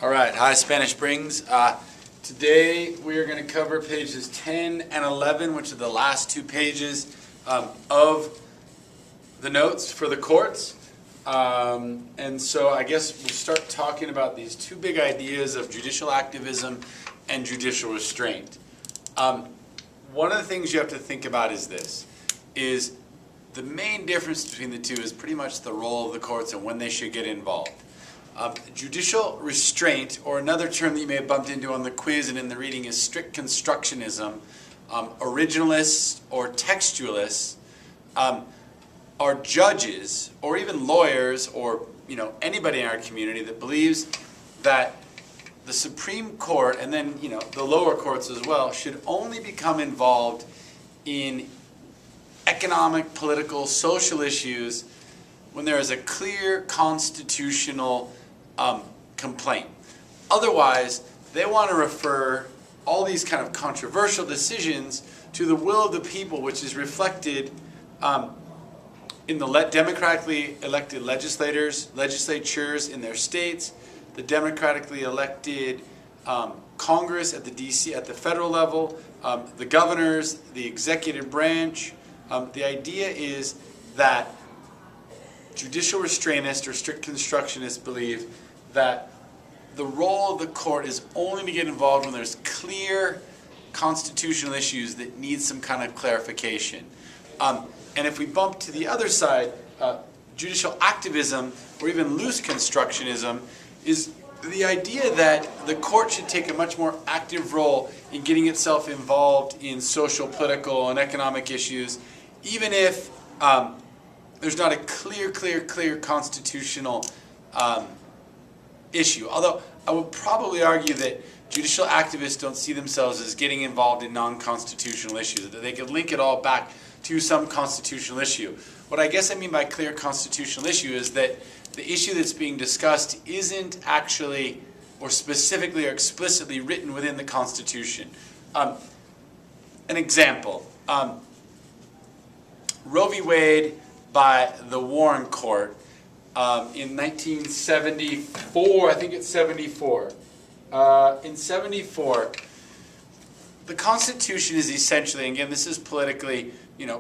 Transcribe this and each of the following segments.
All right, hi Spanish Springs. Today we are going to cover pages 10 and 11, which are the last two pages of the notes for the courts. And so I guess we'll start talking about these two big ideas of judicial activism and judicial restraint. One of the things you have to think about is this, is the main difference between the two is pretty much the role of the courts and when they should get involved. Judicial restraint, or another term that you may have bumped into on the quiz and in the reading, is strict constructionism. Originalists or textualists are judges or even lawyers or anybody in our community that believes that the Supreme Court and then the lower courts as well should only become involved in economic, political, social issues when there is a clear constitutional complaint. Otherwise, they want to refer all these kind of controversial decisions to the will of the people, which is reflected in the democratically elected legislatures in their states, the democratically elected Congress at the federal level, the governors, the executive branch. The idea is that judicial restrainists or strict constructionists believe that the role of the court is only to get involved when there's clear constitutional issues that need some kind of clarification. And if we bump to the other side, judicial activism or even loose constructionism is the idea that the court should take a much more active role in getting itself involved in social, political, and economic issues, even if there's not a clear constitutional issue. Although I would probably argue that judicial activists don't see themselves as getting involved in non-constitutional issues, that they could link it all back to some constitutional issue. What I guess I mean by clear constitutional issue is that the issue that's being discussed isn't actually or specifically or explicitly written within the Constitution. An example, Roe v. Wade by the Warren Court in 1974, I think it's 74. In 74, the Constitution is essentially, and again this is politically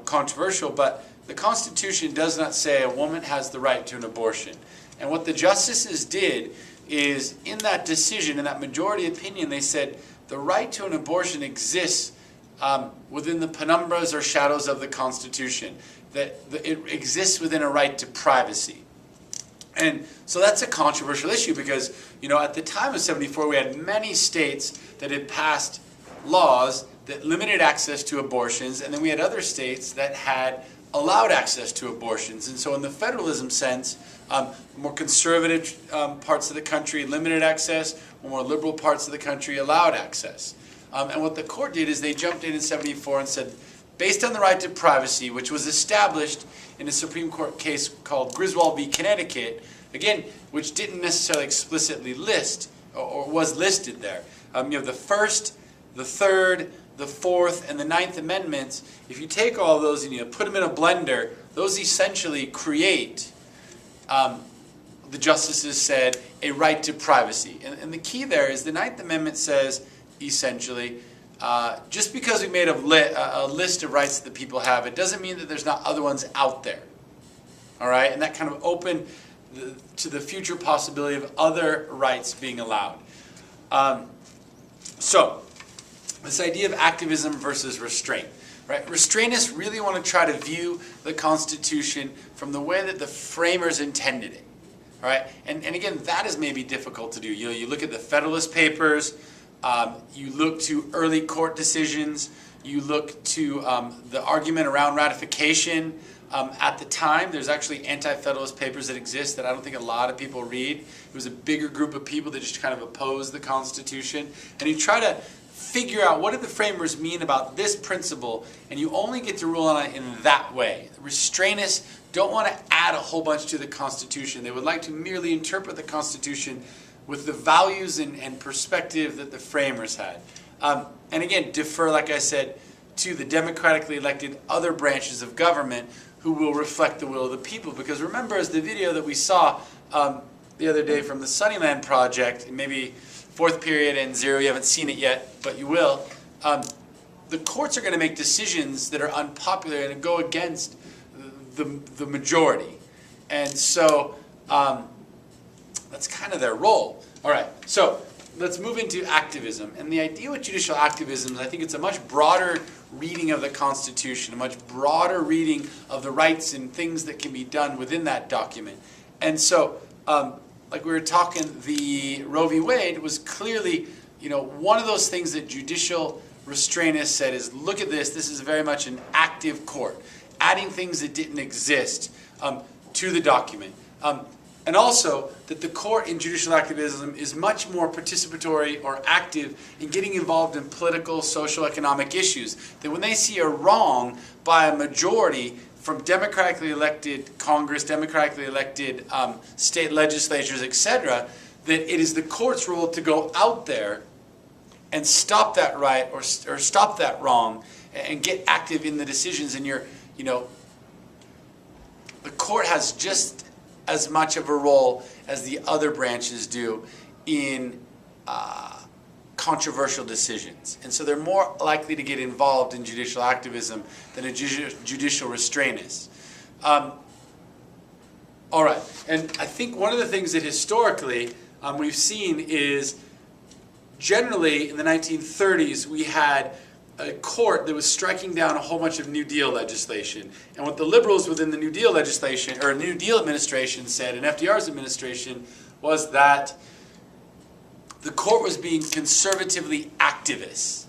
controversial, but the Constitution does not say a woman has the right to an abortion. And what the justices did is, in that decision, in that majority opinion, they said the right to an abortion exists within the penumbras or shadows of the Constitution, that it exists within a right to privacy. And so that's a controversial issue because, at the time of 74, we had many states that had passed laws that limited access to abortions, and then we had other states that had allowed access to abortions. And so in the federalism sense, more conservative parts of the country limited access, more liberal parts of the country allowed access. And what the court did is they jumped in 74 and said, based on the right to privacy, which was established in a Supreme Court case called Griswold v. Connecticut, again, which didn't necessarily explicitly list, or was listed there. You have the First, the Third, the Fourth, and the Ninth Amendments. If you take all of those and you put them in a blender, those essentially create, the justices said, a right to privacy. And the key there is the Ninth Amendment says, essentially, just because we made a list of rights that people have, it doesn't mean that there's not other ones out there. All right? And that kind of opened to the future possibility of other rights being allowed. So, this idea of activism versus restraint. Right? Restrainists really want to try to view the Constitution from the way that the framers intended it. All right? And again, that is maybe difficult to do. You look at the Federalist Papers, you look to early court decisions, you look to the argument around ratification. At the time, there's actually anti-Federalist papers that exist that I don't think a lot of people read. It was a bigger group of people that just kind of opposed the Constitution. And you try to figure out what did the framers mean about this principle, and you only get to rule on it in that way. The restrainists don't want to add a whole bunch to the Constitution. They would like to merely interpret the Constitution with the values and perspective that the framers had. And again, defer, like I said, to the democratically elected other branches of government who will reflect the will of the people. Because remember, as the video that we saw, the other day from the Sunnyland Project, and maybe fourth period and zero, you haven't seen it yet, but you will. The courts are going to make decisions that are unpopular and go against the majority. And so that's kind of their role. All right, so let's move into activism. And the idea with judicial activism is I think it's a much broader reading of the Constitution, a much broader reading of the rights and things that can be done within that document. And so, like we were talking, the Roe v. Wade was clearly, one of those things that judicial restraintists said is, look at this, this is very much an active court, adding things that didn't exist to the document. And also that the court in judicial activism is much more participatory or active in getting involved in political, social, economic issues. That when they see a wrong by a majority from democratically elected Congress, democratically elected state legislatures, etc., that it is the court's role to go out there and stop that right or stop that wrong and get active in the decisions. And the court has just as much of a role as the other branches do in controversial decisions. And so they're more likely to get involved in judicial activism than a judicial restrainist. All right, and I think one of the things that historically we've seen is generally in the 1930s we had a court that was striking down a whole bunch of New Deal legislation. And what the liberals within the New Deal legislation, or New Deal administration said, and FDR's administration, was that the court was being conservatively activist.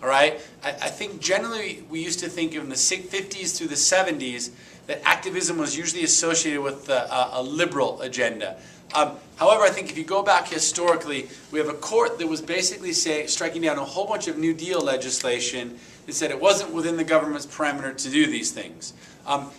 All right? I think generally we used to think in the 50s through the 70s that activism was usually associated with a liberal agenda. However, I think if you go back historically, we have a court that was basically striking down a whole bunch of New Deal legislation that said it wasn't within the government's parameter to do these things.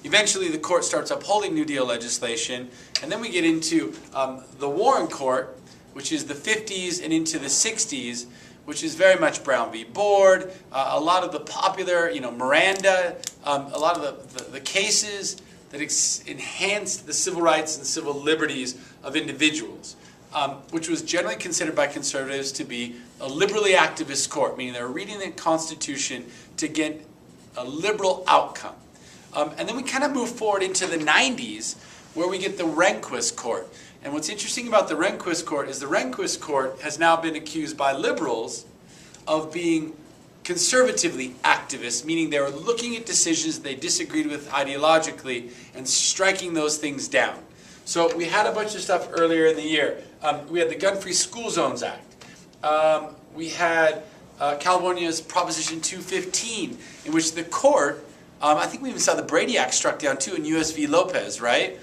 Eventually, the court starts upholding New Deal legislation, and then we get into the Warren Court, which is the 50s and into the 60s, which is very much Brown v. Board, a lot of the popular, Miranda, a lot of the cases that enhanced the civil rights and civil liberties of individuals, which was generally considered by conservatives to be a liberally activist court, meaning they were reading the Constitution to get a liberal outcome. And then we kind of move forward into the 90s, where we get the Rehnquist Court. And what's interesting about the Rehnquist Court is the Rehnquist Court has now been accused by liberals of being conservatively activist, meaning they were looking at decisions they disagreed with ideologically and striking those things down. So we had a bunch of stuff earlier in the year. We had the Gun-Free School Zones Act. We had California's Proposition 215, in which the court, I think we even saw the Brady Act struck down too in U.S. v. Lopez, right?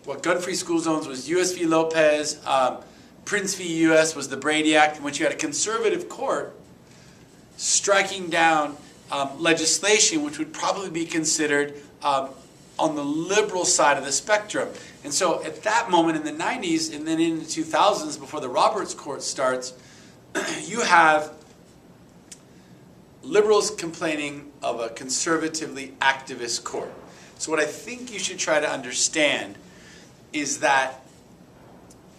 What gun-free school zones was U.S. v. Lopez, Prince v. U.S. was the Brady Act, in which you had a conservative court striking down legislation which would probably be considered on the liberal side of the spectrum. And so at that moment in the 90s and then in the 2000s, before the Roberts Court starts, you have liberals complaining of a conservatively activist court. So what I think you should try to understand is that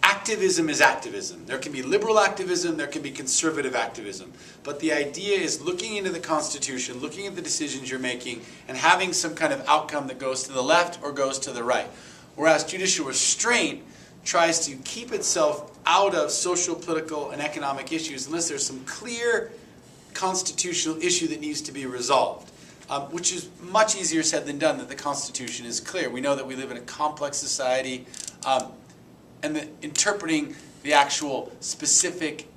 activism is activism. There can be liberal activism, there can be conservative activism. But the idea is looking into the Constitution, looking at the decisions you're making, and having some kind of outcome that goes to the left or goes to the right. Whereas judicial restraint tries to keep itself out of social, political, and economic issues unless there's some clear constitutional issue that needs to be resolved. Which is much easier said than done, that the Constitution is clear. We know that we live in a complex society, and that interpreting the actual specific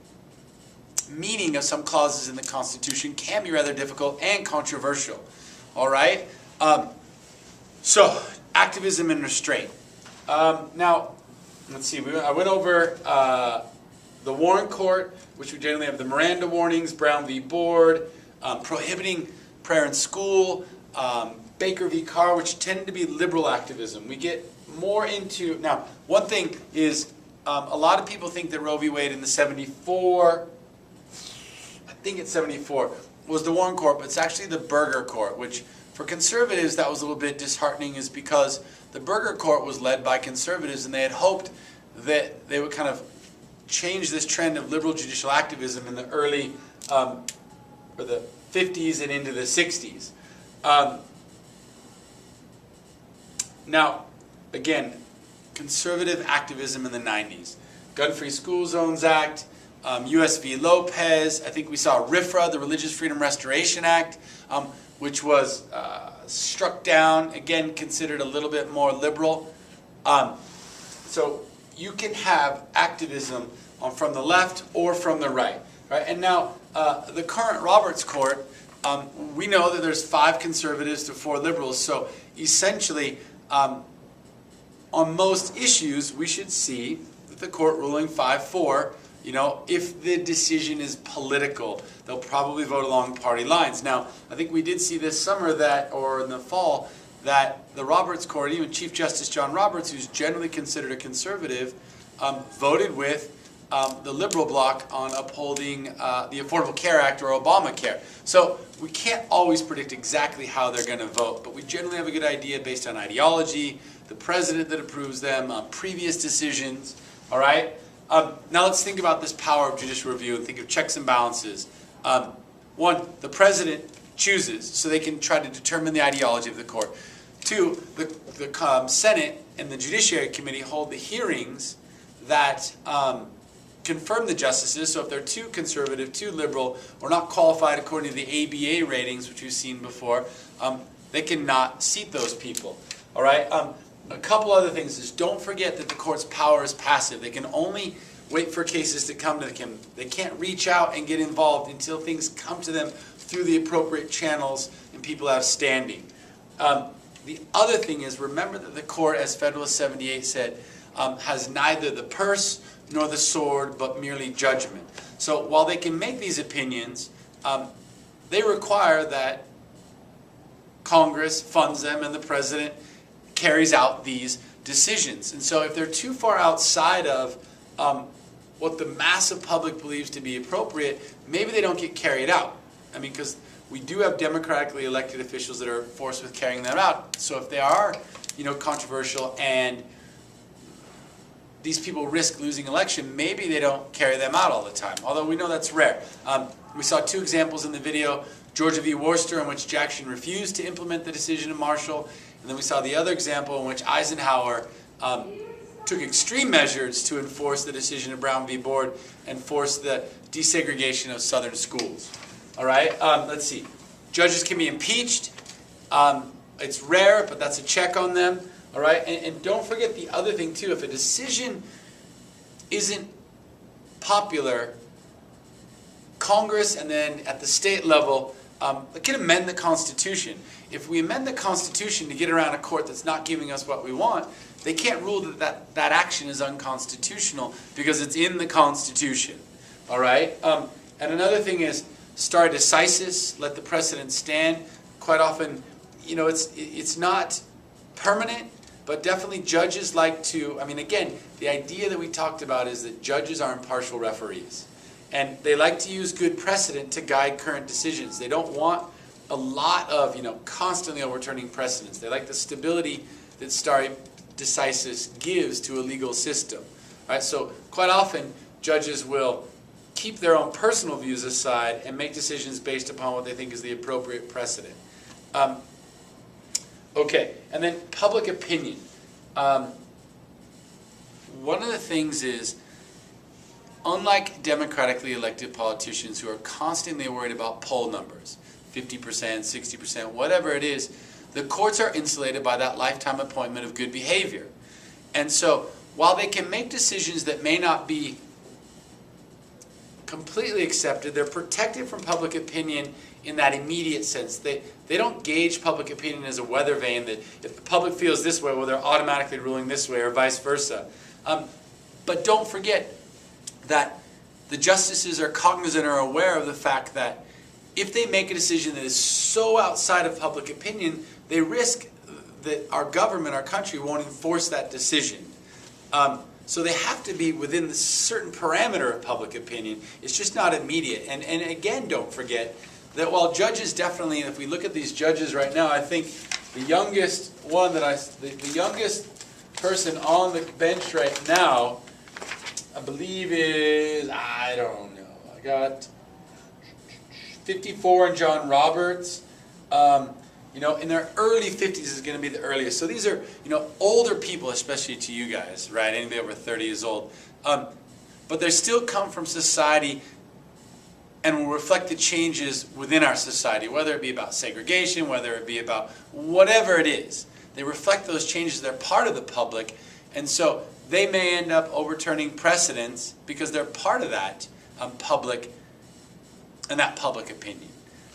meaning of some clauses in the Constitution can be rather difficult and controversial. All right? So, activism and restraint. Now, let's see. I went over the Warren Court, which we generally have the Miranda warnings, Brown v. Board, prohibiting prayer in school, Baker v. Carr, which tend to be liberal activism. We get more into... Now, one thing is, a lot of people think that Roe v. Wade in the 74, I think it's 74, was the Warren Court, but it's actually the Burger Court, which For conservatives, that was a little bit disheartening, is because the Burger Court was led by conservatives, and they had hoped that they would kind of change this trend of liberal judicial activism in the early, or the 50s and into the 60s. Now, again, conservative activism in the 90s. Gun-Free School Zones Act, US v. Lopez. I think we saw RFRA, the Religious Freedom Restoration Act, which was struck down, again considered a little bit more liberal. So you can have activism from the left or from the right. Right? And now, the current Roberts Court, we know that there's 5 conservatives to 4 liberals. So essentially, on most issues, we should see that the court ruling 5-4. You know, if the decision is political, they'll probably vote along party lines. Now, I think we did see this summer that, or in the fall, that the Roberts Court, even Chief Justice John Roberts, who's generally considered a conservative, voted with the liberal bloc on upholding the Affordable Care Act or Obamacare. So we can't always predict exactly how they're going to vote, but we generally have a good idea based on ideology, the president that approves them, previous decisions, all right? Now let's think about this power of judicial review and think of checks and balances. One, the president chooses, so they can try to determine the ideology of the court. 2, the Senate and the Judiciary Committee hold the hearings that confirm the justices. So if they're too conservative, too liberal, or not qualified according to the ABA ratings, which we've seen before, they cannot seat those people. All right. A couple other things is, don't forget that the court's power is passive. They can only wait for cases to come to them. They can't reach out and get involved until things come to them through the appropriate channels and people have standing. The other thing is, remember that the court, as Federalist 78 said, has neither the purse nor the sword, but merely judgment. So while they can make these opinions, they require that Congress funds them and the president carries out these decisions. And so if they're too far outside of what the mass of public believes to be appropriate, maybe they don't get carried out. I mean, because we do have democratically elected officials that are forced with carrying them out. So if they are, controversial and these people risk losing election, maybe they don't carry them out all the time, although we know that's rare. We saw 2 examples in the video, Georgia v. Worcester, in which Jackson refused to implement the decision of Marshall, and then we saw the other example in which Eisenhower took extreme measures to enforce the decision of Brown v. Board and force the desegregation of southern schools. All right, let's see. Judges can be impeached. It's rare, but that's a check on them. All right, and don't forget the other thing too. If a decision isn't popular, Congress and then at the state level can amend the Constitution. If we amend the Constitution to get around a court that's not giving us what we want, they can't rule that action is unconstitutional because it's in the Constitution. All right, and another thing is stare decisis, let the precedent stand. Quite often, it's not permanent, but definitely judges like to, again, the idea that we talked about is that judges are impartial referees. And they like to use good precedent to guide current decisions. They don't want a lot of, constantly overturning precedents. They like the stability that stare decisis gives to a legal system. All right, so quite often, judges will keep their own personal views aside and make decisions based upon what they think is the appropriate precedent. Okay, and then public opinion. One of the things is, unlike democratically elected politicians who are constantly worried about poll numbers, 50%, 60%, whatever it is, the courts are insulated by that lifetime appointment of good behavior. And so, while they can make decisions that may not be completely accepted, they're protected from public opinion in that immediate sense. They don't gauge public opinion as a weather vane that if the public feels this way, well, they're automatically ruling this way, or vice versa. But don't forget that the justices are cognizant or aware of the fact that if they make a decision that is so outside of public opinion, they risk that our government, our country, won't enforce that decision. So they have to be within the certain parameter of public opinion. It's just not immediate. And again, don't forget that while judges definitely, if we look at these judges right now, I think the youngest one the youngest person on the bench right now, I believe is, I don't know, I got 54 and John Roberts. In their early 50s is going to be the earliest. So these are, older people, especially to you guys, right? Anybody over 30 years old. But they still come from society and will reflect the changes within our society, whether it be about segregation, whether it be about whatever it is. They reflect those changes. They're part of the public. And so they may end up overturning precedents because they're part of that public and that public opinion.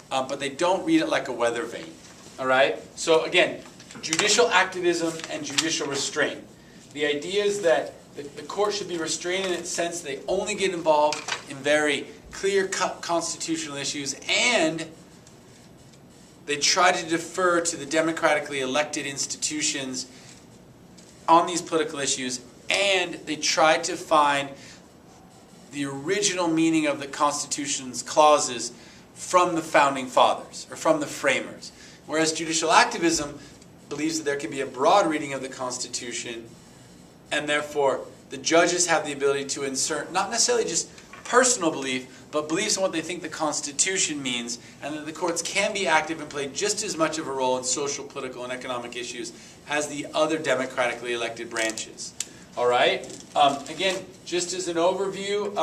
But they don't read it like a weather vane. All right? So again, judicial activism and judicial restraint. The idea is that the court should be restrained in its sense they only get involved in very clear-cut constitutional issues, and they try to defer to the democratically elected institutions on these political issues, and they try to find the original meaning of the Constitution's clauses from the founding fathers, or from the framers. Whereas judicial activism believes that there can be a broad reading of the Constitution, and therefore the judges have the ability to insert not necessarily just personal belief, but beliefs in what they think the Constitution means, and that the courts can be active and play just as much of a role in social, political, and economic issues as the other democratically elected branches. All right? Again, just as an overview,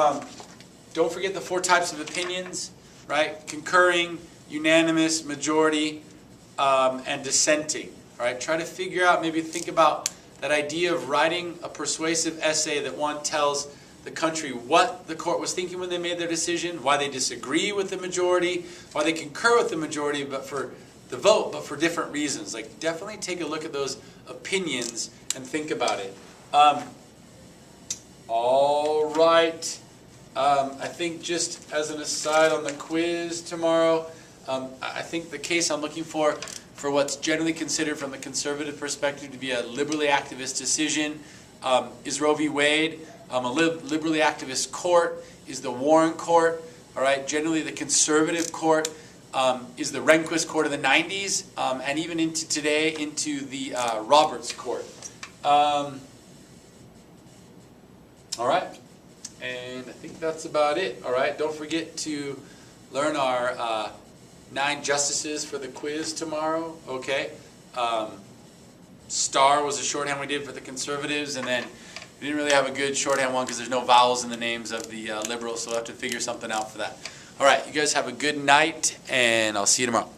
don't forget the 4 types of opinions, right? Concurring, unanimous, majority, and dissenting. All right? Try to figure out, maybe think about that idea of writing a persuasive essay that one tells the country what the court was thinking when they made their decision, why they disagree with the majority, why they concur with the majority but for the vote, but for different reasons. Like, definitely take a look at those opinions and think about it. All right. I think just as an aside on the quiz tomorrow, I think the case I'm looking for what's generally considered from the conservative perspective to be a liberally activist decision is Roe v. Wade. A liberally activist court is the Warren Court. All right. Generally, the conservative court is the Rehnquist Court of the 90s, and even into today, into the Roberts Court. All right. And I think that's about it. All right. Don't forget to learn our 9 justices for the quiz tomorrow. Okay. Star was a shorthand we did for the conservatives, and then we didn't really have a good shorthand one because there's no vowels in the names of the liberals, so we'll have to figure something out for that. All right, you guys have a good night, and I'll see you tomorrow.